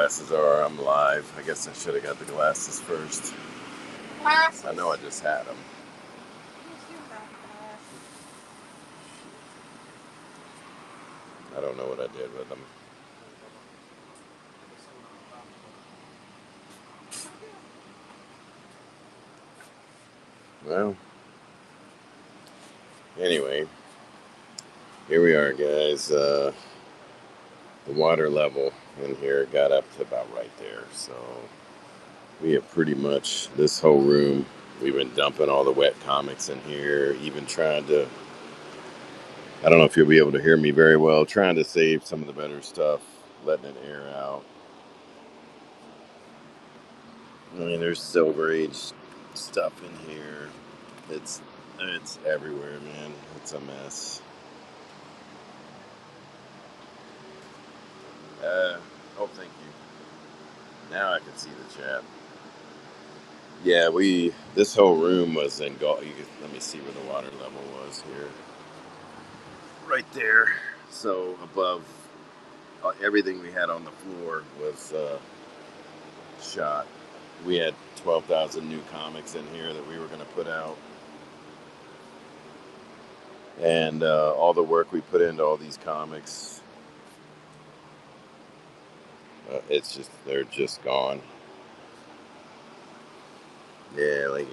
glasses are. I'm live. I guess I should have got the glasses first. I know I just had them. I don't know what I did with them. Well, anyway, here we are, guys. The water level in here got up to about right there. So we have pretty much this whole room. We've been dumping all the wet comics in here, even trying to. I don't know if you'll be able to hear me very well. Trying to save some of the better stuff, letting it air out. I mean, there's Silver Age stuff in here. It's everywhere, man. It's a mess. Oh, thank you. Now I can see the chat. Yeah, this whole room was engulfed. Let me see where the water level was here. Right there. So above everything we had on the floor was shot. We had 12,000 new comics in here that we were going to put out. And all the work we put into all these comics, they're just gone. Yeah, like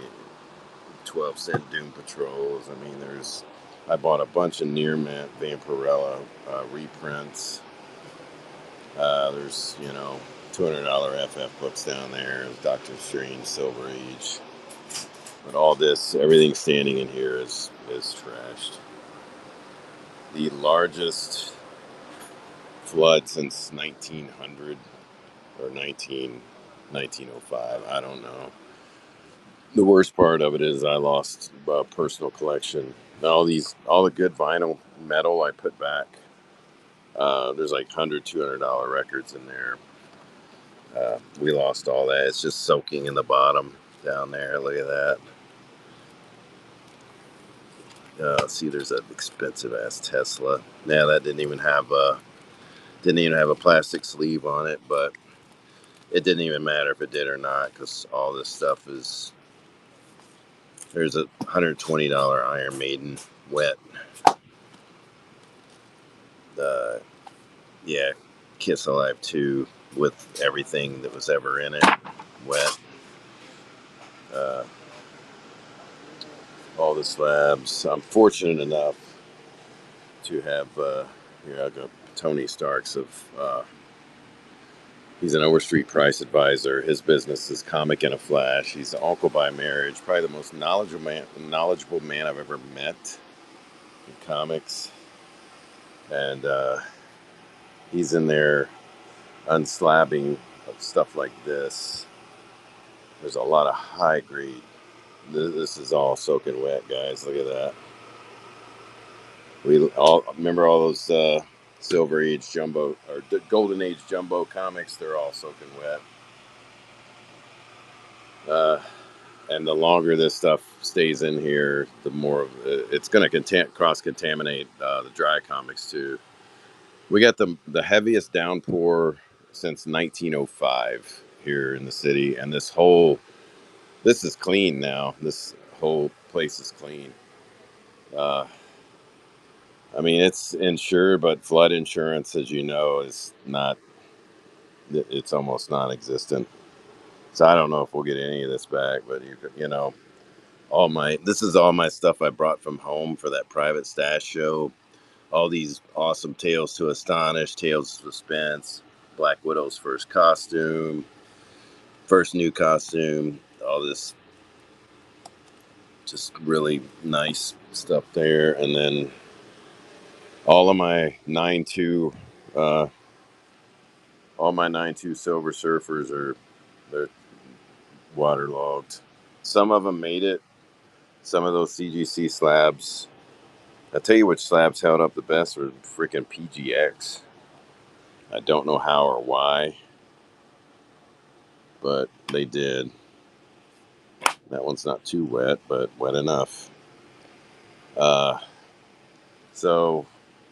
12-cent Doom Patrols. I mean, I bought a bunch of near mint Vampirella reprints. There's, $200 FF books down there. Doctor Strange, Silver Age. But everything standing in here is trashed. The largest flood since 1900 or 1905. I don't know. The worst part of it is I lost a personal collection. All the good vinyl metal I put back. There's like $100, $200 records in there. We lost all that. It's just soaking in the bottom down there. Look at that. See, there's an expensive ass Tesla. Now that didn't even have a plastic sleeve on it, but it didn't even matter if it did or not because all this stuff is. There's a $120 Iron Maiden wet. Yeah, Kiss Alive 2 with everything that was ever in it wet. Uh, all the slabs. I'm fortunate enough to have here I go. Tony Starks he's an Overstreet Price advisor. His business is Comic in a Flash. He's an uncle by marriage, probably the most knowledgeable man I've ever met in comics. And he's in there unslabbing of stuff like this. There's a lot of high grade. This is all soaking wet, guys. Look at that. We all remember all those Silver Age jumbo or Golden Age jumbo comics. They're all soaking wet. And the longer this stuff stays in here, the more of it's going to cross contaminate the dry comics too. We got the heaviest downpour since 1905 here in the city, and this is clean now. This whole place is clean. I mean, it's insured, but flood insurance, as you know, is not. It's almost non-existent. So I don't know if we'll get any of this back, but this is all my stuff I brought from home for that private stash show. All these awesome Tales to Astonish, Tales of Suspense, Black Widow's first new costume, all this just really nice stuff there. And then all of my 9.2, all my 9.2 Silver Surfers they're waterlogged. Some of them made it. Some of those CGC slabs. I'll tell you which slabs held up the best were freaking PGX. I don't know how or why, but they did. That one's not too wet, but wet enough. So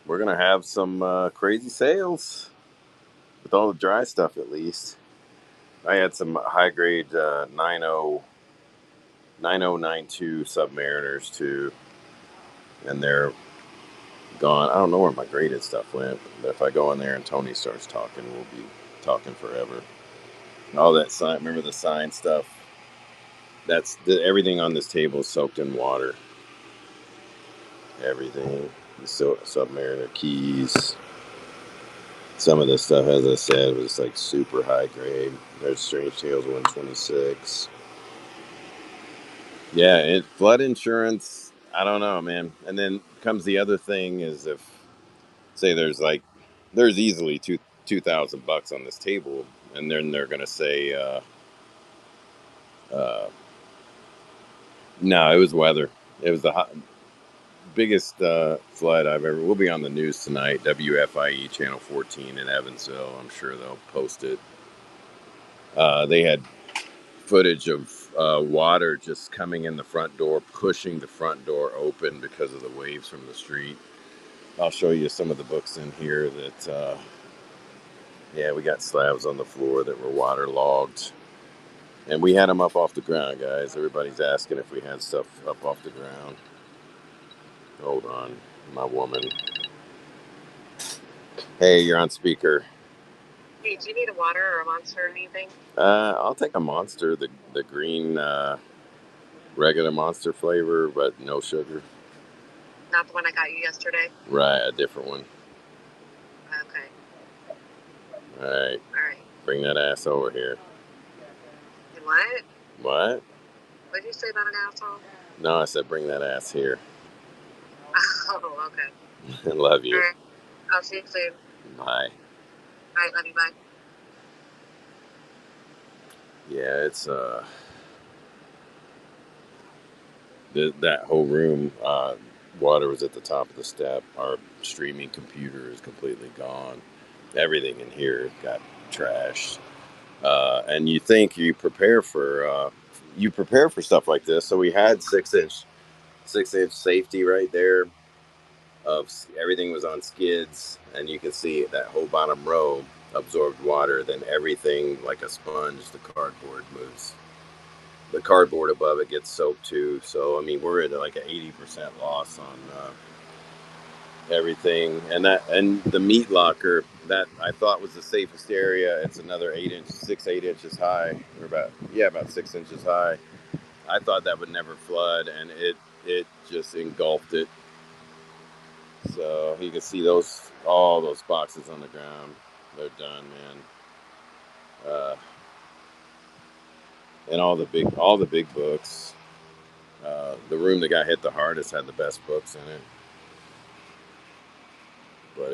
we're going to have some crazy sales. with all the dry stuff at least. I had some high grade 9092 Submariners too, and they're gone. I don't know where my graded stuff went, but if I go in there and Tony starts talking, we'll be talking forever. All that sign, remember the sign stuff? Everything on this table is soaked in water. Everything. The Submariner keys. Some of this stuff, as I said, was like super high grade. There's Strange Tales 126. Yeah, flood insurance. I don't know, man. And then comes the other thing is if say there's easily $2,000 on this table, and then they're gonna say, uh, no, it was weather. It was the biggest flood I've ever. We'll be on the news tonight. WFIE channel 14 in Evansville. I'm sure they'll post it. They had footage of water just coming in the front door, pushing the front door open because of the waves from the street. I'll show you some of the books in here that, yeah, we got slabs on the floor that were waterlogged. And we had them up off the ground, guys. Everybody's asking if we had stuff up off the ground. Hold on, my woman. Hey, you're on speaker. Hey, do you need a water or a Monster or anything? I'll take a Monster, the green regular Monster flavor, but no sugar. Not the one I got you yesterday? Right, a different one. Okay. All right. All right. Bring that ass over here. What? What? What did you say about an asshole? No, I said bring that ass here. Oh, okay. I love you. All right. I'll see you soon. Bye. All right, love you, bye. Yeah, it's that whole room, water was at the top of the step. Our streaming computer is completely gone. Everything in here got trashed. And you think you prepare for stuff like this. So we had 6-inch safety right there. Of everything was on skids, and you can see that whole bottom row absorbed water. Then everything, like a sponge, the cardboard moves. The cardboard above it gets soaked too. So I mean, we're at like an 80% loss on everything. And the meat locker that I thought was the safest area. It's another 8 inches high, or about 6 inches high. I thought that would never flood, and it just engulfed it. So you can see all those boxes on the ground. They're done, man. And all the big books. The room that got hit the hardest had the best books in it. But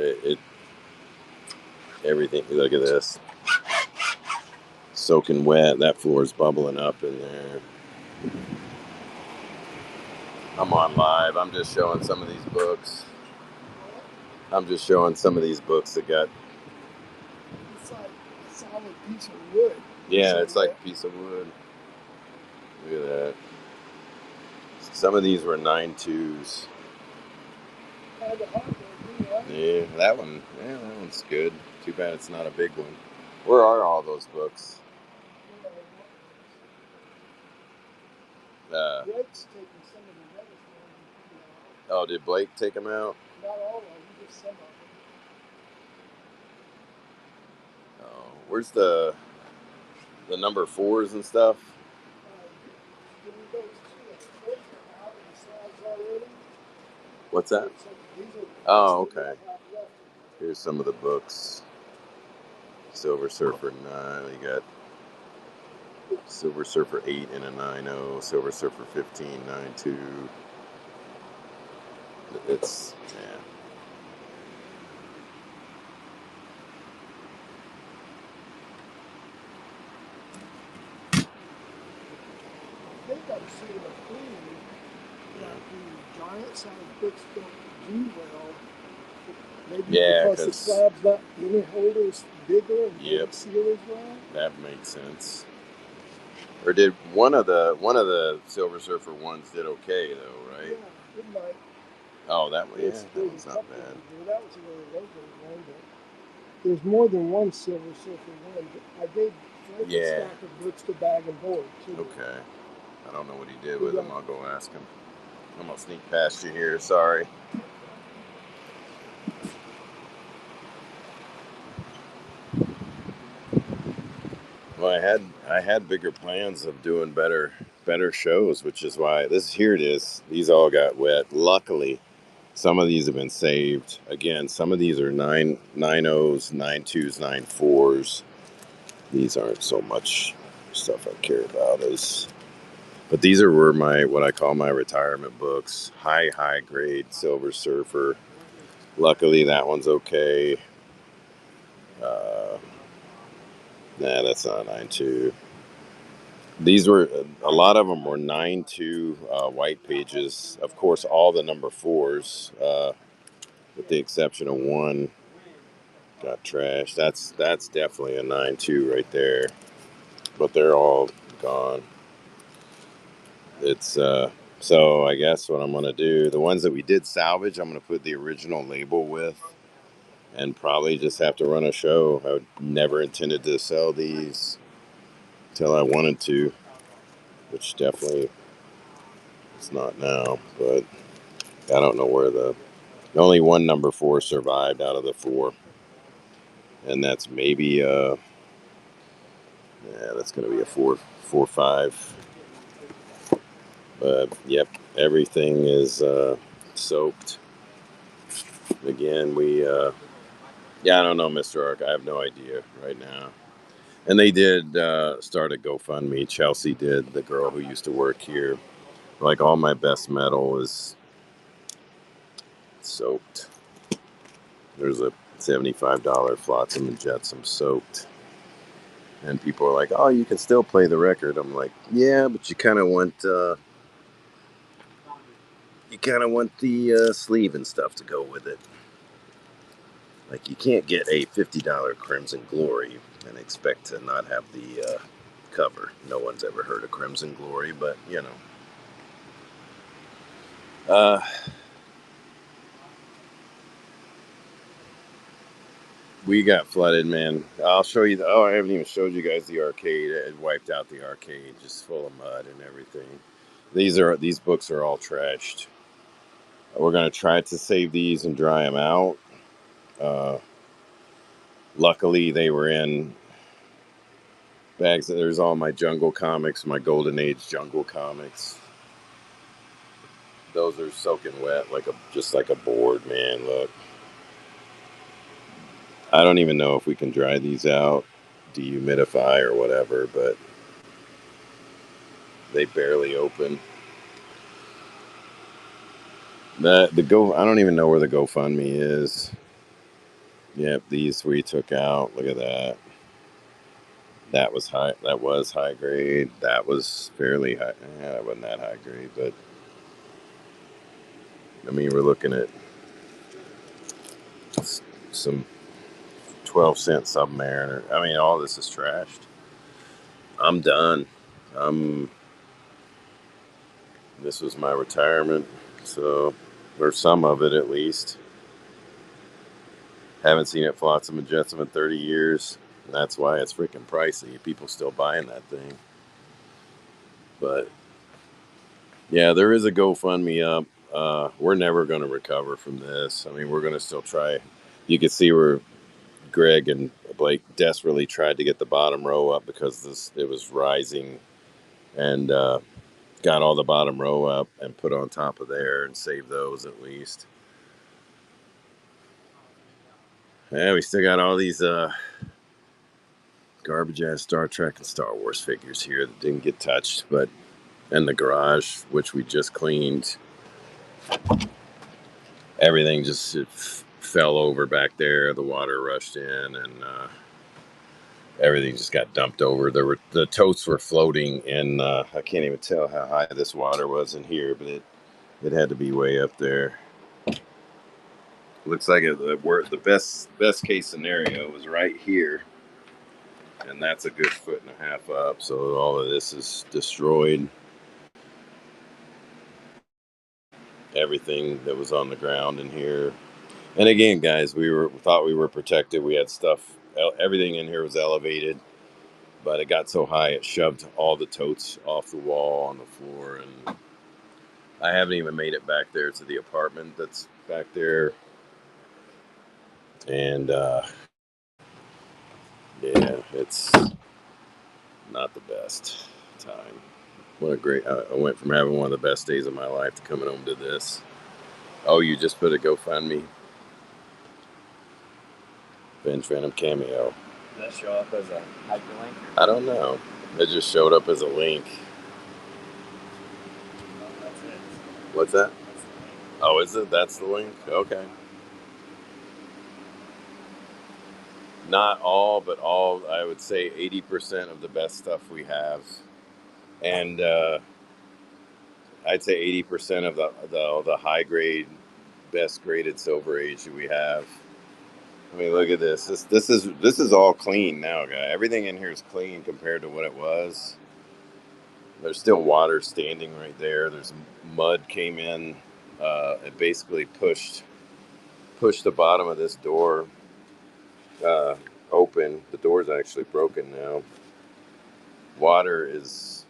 everything. Look at this, soaking wet. That floor's bubbling up in there. I'm on live. I'm just showing some of these books. That got. It's like a solid piece of wood. Yeah, it's like a piece of wood. Look at that. Some of these were 9.2s. Yeah, that one's good. Too bad it's not a big one. Where are all those books? Blake's taking some of the others now. Oh, did Blake take them out? Not all of them, just some of them. Oh, where's the number 4s and stuff? What's that? Oh, okay. Here's some of the books. Silver Surfer 9. You got Silver Surfer 8 and a 9.0. Silver Surfer 15, 9.2. It's, yeah. I think I'm seeing a theme that the giant size books don't do well. Maybe because the slab's not any holders bigger and don't seal as well. That makes sense. Or did one of the Silver Surfer ones did okay though, right? Yeah, it might. Oh, that one. Yeah, that one's not bad. That was a really low grade one, but there's more than one Silver Surfer one. But I gave Frank a Yeah. stack of books to Bag and Board. Too. Okay. I don't know what he did with them. I'll go ask him. I'm gonna sneak past you here. Sorry. Well, I had bigger plans of doing better shows, which is why here it is. These all got wet. Luckily, some of these have been saved. Again, some of these are 9.0s, 9.2s, 9.4s. These aren't so much stuff I care about but these were what I call my retirement books. High grade Silver Surfer. Luckily, that one's okay. Nah, that's not a 9.2. These were, a lot of them were 9.2 white pages. Of course, all the number 4s, with the exception of one, got trashed. That's definitely a 9.2 right there. But they're all gone. It's so I guess what I'm gonna do, the ones that we did salvage, I'm gonna put the original label with, and probably just have to run a show. I never intended to sell these till I wanted to, which definitely it's not now. But I don't know where only one number 4 survived out of the 4, and that's maybe that's gonna be a 4.5. But yep, everything is soaked. Again, I don't know, Mr. Ark. I have no idea right now. And they did start a GoFundMe. Chelsea did, the girl who used to work here. Like, all my best metal is soaked. There's a $75 Flotsam and Jetsam soaked. And people are like, oh, you can still play the record. I'm like, yeah, but you kind of want the sleeve and stuff to go with it. Like, you can't get a $50 Crimson Glory and expect to not have the cover. No one's ever heard of Crimson Glory, but you know. We got flooded, man. I'll show you. I haven't even showed you guys the arcade. It wiped out the arcade, just full of mud and everything. These books are all trashed. We're gonna try to save these and dry them out. Luckily, they were in bags. There's all my Jungle comics, my Golden Age Jungle comics. Those are soaking wet, just like a board, man. Look, I don't even know if we can dry these out, dehumidify or whatever, but they barely open. I don't even know where the GoFundMe is. Yep, these we took out. Look at that. That was high. That was high grade. That was fairly high. That wasn't that high grade, but I mean, we're looking at some 12-cent Submariner. I mean, all this is trashed. I'm done. This was my retirement, so, or some of it at least. Haven't seen it Flotsam and Jetsam in 30 years. And that's why it's freaking pricey. People still buying that thing. But yeah, there is a GoFundMe up. We're never going to recover from this. I mean, we're going to still try. You can see where Greg and Blake desperately tried to get the bottom row up because it was rising, and got all the bottom row up and put on top of there and save those at least. Yeah, we still got all these garbage ass Star Trek and Star Wars figures here that didn't get touched, but in the garage, which we just cleaned, everything just fell over back there. The water rushed in, and everything just got dumped over. The totes were floating, and I can't even tell how high this water was in here, but it had to be way up there. Looks like the best case scenario was right here, and that's a good 1.5 feet up. So all of this is destroyed. Everything that was on the ground in here. And again, guys, thought we were protected. We had stuff. Everything in here was elevated, but it got so high it shoved all the totes off the wall on the floor, and I haven't even made it back there to the apartment that's back there. And yeah, it's not the best time. What a great! I went from having one of the best days of my life to coming home to this. Oh, you just put a GoFundMe. Bench Venom cameo. Does that show up as a hyperlink? I don't know. It just showed up as a link. No, that's it. What's that? That's the link. Oh, is it? That's the link? Okay. Not all, but all, I would say 80% of the best stuff we have. And I'd say 80% of the high grade, best graded Silver Age we have. I mean, look at this. This is all clean now, guy. Everything in here is clean compared to what it was. There's still water standing right there. There's mud came in. It basically pushed the bottom of this door open. The door's actually broken now. Water is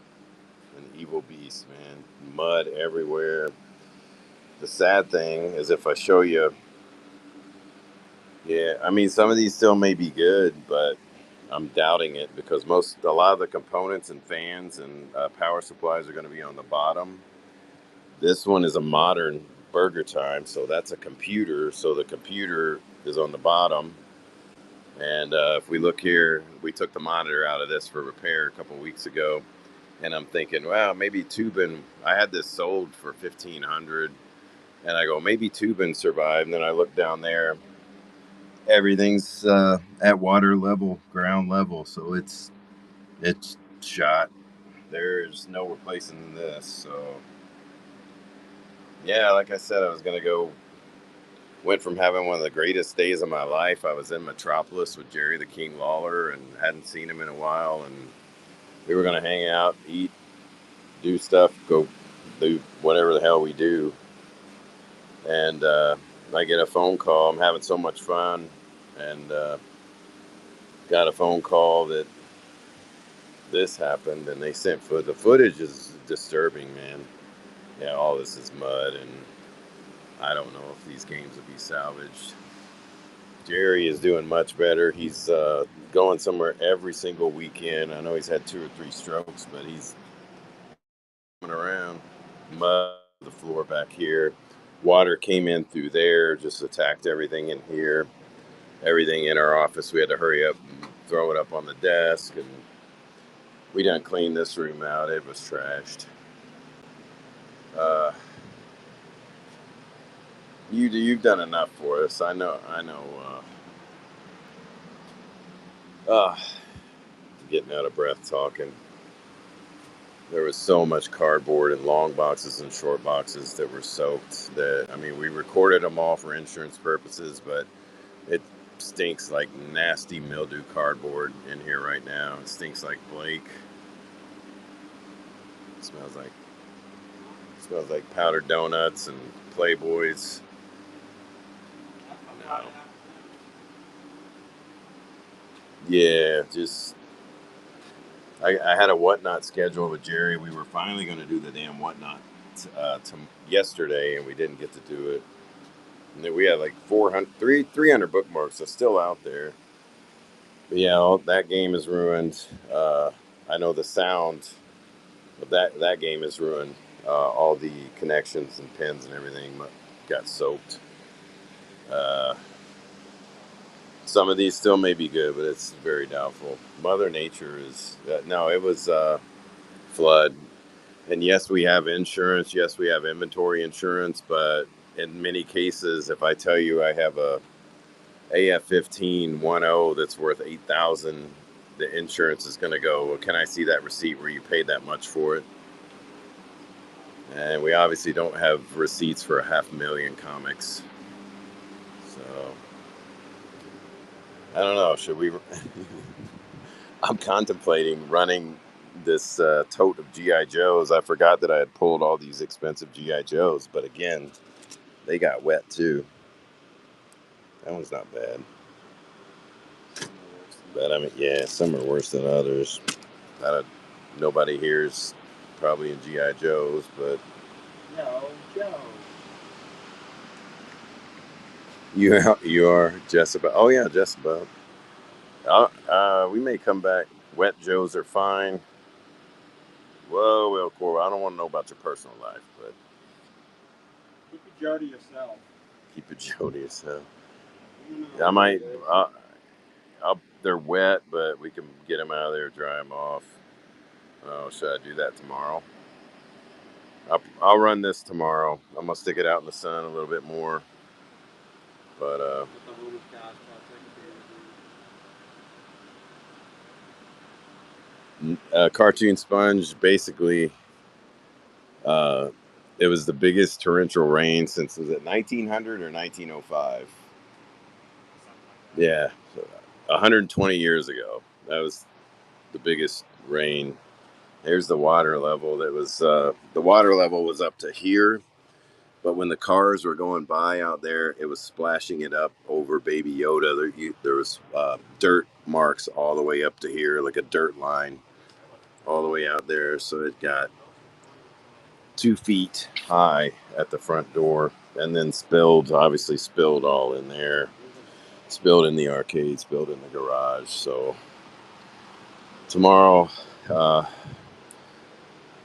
an evil beast, man. Mud everywhere. The sad thing is, if I show you, yeah, I mean, some of these still may be good, but I'm doubting it because a lot of the components and fans and power supplies are going to be on the bottom. This one is a modern Burger Time, so that's a computer. So the computer is on the bottom. And if we look here, we took the monitor out of this for repair a couple weeks ago, and I'm thinking, wow, maybe tubing. I had this sold for $1,500, and I go, maybe tubing survived. And then I look down there, everything's at water level, ground level, so it's shot. There's no replacing this. So yeah, like I said, I was gonna go. Went from having one of the greatest days of my life. I was in Metropolis with Jerry the King Lawler and hadn't seen him in a while, and we were gonna hang out, eat, do stuff, go do whatever the hell we do. And I get a phone call. I'm having so much fun, and got a phone call that this happened, and they sent the footage is disturbing, man. Yeah, all this is mud, and I don't know if these games will be salvaged. Jerry is doing much better. He's going somewhere every single weekend. I know he's had 2 or 3 strokes, but he's coming around. Mud on the floor back here. Water came in through there, just attacked everything in here. Everything in our office, we had to hurry up and throw it up on the desk, and we didn't clean this room out. It was trashed. You've done enough for us. I know. Getting out of breath talking. There was so much cardboard and long boxes and short boxes that were soaked. That, I mean, we recorded them all for insurance purposes, but it stinks like nasty mildew cardboard in here right now. It stinks like Blake. It smells like powdered donuts and Playboys. No. Yeah, just I had a whatnot schedule with Jerry. We were finally going to do the damn whatnot yesterday, and we didn't get to do it. And then we had like 300 bookmarks. That's still out there. But yeah, that game is ruined. I know the sound of that game is ruined. All the connections and pins and everything got soaked. Some of these still may be good, but it's very doubtful. Mother Nature is no. It was flood, and yes, we have insurance. Yes, we have inventory insurance, but in many cases, if I tell you I have a AF-15 1.0 that's worth $8,000, the insurance is going to go, well, can I see that receipt where you paid that much for it? And we obviously don't have receipts for 500,000 comics. So I don't know. Should we? I'm contemplating running this tote of G.I. Joes. I forgot that I had pulled all these expensive G.I. Joes, but again, they got wet too. That one's not bad. But I mean, yeah, some are worse than others. Nobody here's probably in GI Joe's, but No, Joe. you are Jessica. Oh yeah, Jessica. We may come back. Wet Joes are fine. Whoa, well, Cora, I don't want to know about your personal life, but Keep your Joe to yourself. keep it Joe to yourself. No, I might. They're wet, but we can get them out of there, dry them off. Oh, should I do that tomorrow? I'll run this tomorrow. I'm gonna stick it out in the sun a little bit more, but cartoon sponge basically. It was the biggest torrential rain since, was it 1900 or 1905? Yeah, 120 years ago. That was the biggest rain. Here's the water level. The water level was up to here, but when the cars were going by out there, it was splashing it up over Baby Yoda. There was dirt marks all the way up to here, like a dirt line all the way out there. So it got 2 feet high at the front door, and then obviously spilled all in there, spilled in the arcade, spilled in the garage. So tomorrow, I'm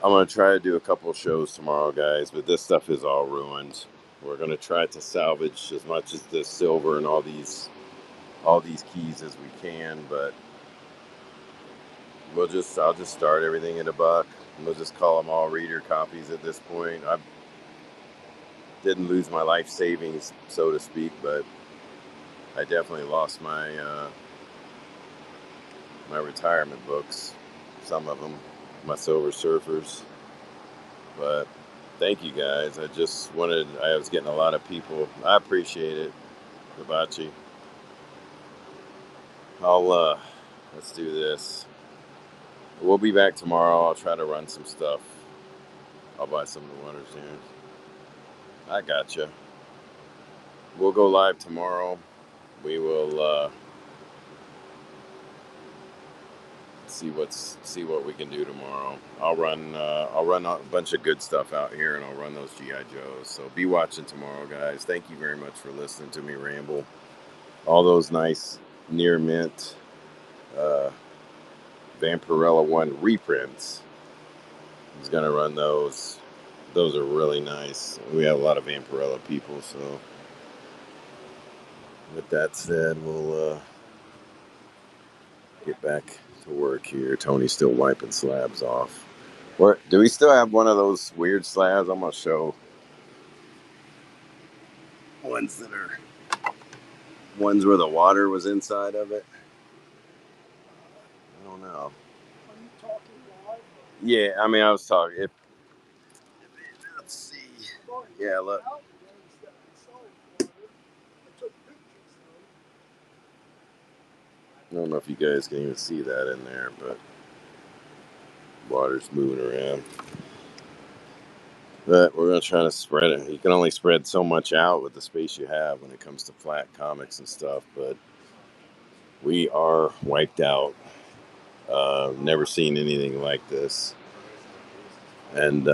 going to try to do a couple of shows tomorrow, guys, but this stuff is all ruined. We're going to try to salvage as much as this silver and all these keys as we can, but I'll just start everything at $1. We'll just call them all reader copies at this point. I didn't lose my life savings, so to speak, but I definitely lost my retirement books, some of them, my Silver Surfers. But thank you guys. I was getting a lot of people. I appreciate it, Hibachi. Let's do this. We'll be back tomorrow. I'll try to run some stuff. I'll buy some of the Wonder Tunes. I gotcha. We'll go live tomorrow. We will see what we can do tomorrow. I'll run a bunch of good stuff out here, and I'll run those GI Joes. So be watching tomorrow, guys. Thank you very much for listening to me ramble. All those nice near mint Vampirella 1 reprints. He's gonna run those. Those are really nice. We have a lot of Vampirella people, so with that said, we'll get back to work here. Tony's still wiping slabs off. Do we still have one of those weird slabs? I'm gonna show ones where the water was inside of it. I don't know. Are you talking live? Yeah, I mean, I was talking. Let's see. Yeah, look. I don't know if you guys can even see that in there, but water's moving around. But we're going to try to spread it. You can only spread so much out with the space you have when it comes to flat comics and stuff, but we are wiped out. Never seen anything like this. And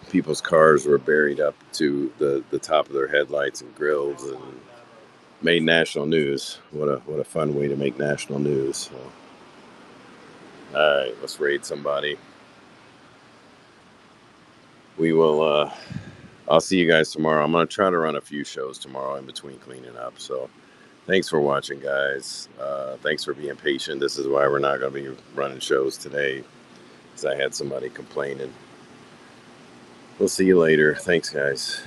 people's cars were buried up to the top of their headlights and grills, and made national news. What a fun way to make national news. So. All right, let's raid somebody. We will. I'll see you guys tomorrow. I'm gonna try to run a few shows tomorrow in between cleaning up. So, thanks for watching, guys. Thanks for being patient. This is why we're not gonna be running shows today, because I had somebody complaining. We'll see you later. Thanks, guys.